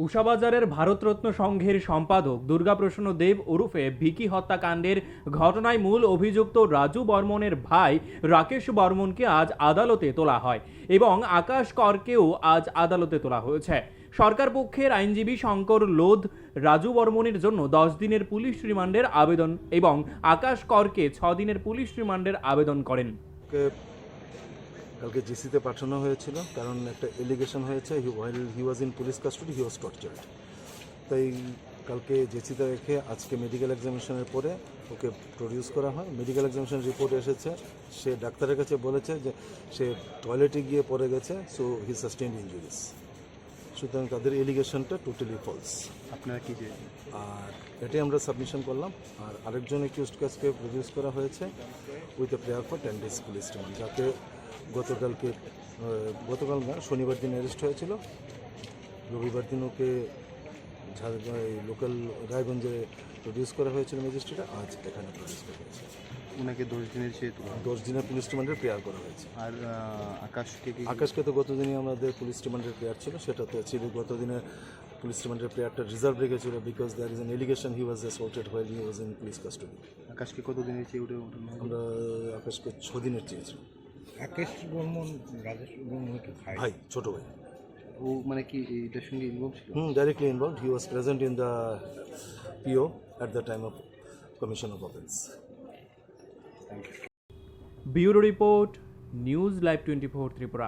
উষাবাজারের ভারতরত্ন সংঘের সম্পাদক দুর্গাপ্রসন্ন দেব ওরফে ভিকি হত্যাকাণ্ডের ঘটনায় মূল অভিযুক্ত রাজু বর্মনের ভাই রাকেশ বর্মনকে আজ আদালতে তোলা হয় এবং আকাশ করকেও আজ আদালতে তোলা হয়েছে। সরকার পক্ষের আইনজীবী শঙ্কর লোধ রাজু বর্মনের জন্য 10 দিনের পুলিশ রিমান্ডের আবেদন এবং আকাশ করকে 6 দিনের পুলিশ রিমান্ডের আবেদন করেন। কালকে জিসিতে পাঠানো হয়েছিল, কারণ একটা এলিগেশন হয়েছে he was in police custody, he was tortured. তাই কালকে জিসিতে রেখে আজকে মেডিকেল এক্সামিনেশনের পরে ওকে প্রডিউস করা হয়। মেডিকেল এক্সামিনেশন রিপোর্ট এসেছে, সে ডাক্তারের কাছে বলেছে যে সে টয়লেটে গিয়ে পড়ে গেছে, সো হি সাস্টেইনড ইনজুরিস। সুতরাং তাদের এলিগেশনটা টোটালি ফলস। আপনারা কি চেয়েছেন? আর এটাই আমরা সাবমিশন করলাম। আর আরেকজন অ্যাকিউজড কেসকে প্রডিউস করা হয়েছে with a prayer for 10 days police remand, যাকে গতকাল না, শনিবার দিন অ্যারেস্ট হয়েছিল। রবিবার দিন ওকে লোকাল রায়গঞ্জে প্রডিউস করা হয়েছিল ম্যাজিস্ট্রেটে, আজ এখানে প্রডিউস করা হয়েছে। ওনাকে 10 দিনের চেয়ে তোলা 10 দিনের পুলিশ রিমান্ডের প্রেয়ার করা হয়েছে। আর আকাশকে কি আকাশকে তো গতদিনই আমাদের পুলিশ রিমান্ডের প্রেয়ার ছিল, সেটা তো ছিল গতদিনের পুলিশ রিমান্ডের প্রেয়ারটা রিজার্ভ রেখেছিল, because there is an allegation he was assaulted while he was in police custody. আকাশকে কত দিনের চেয়ে উঠে আমরা আকাশকে 6 দিনের চেয়েছিলাম। রাকেশ বর্মন, রাজেশ বর্মন কি ভাই, ছোট ভাই। ও মানে কি এটার সঙ্গে ইনভলভ ছিল? Directly involved. He was present in the PO at the time of commission of offence. Bureau report, news live 24 Tripura.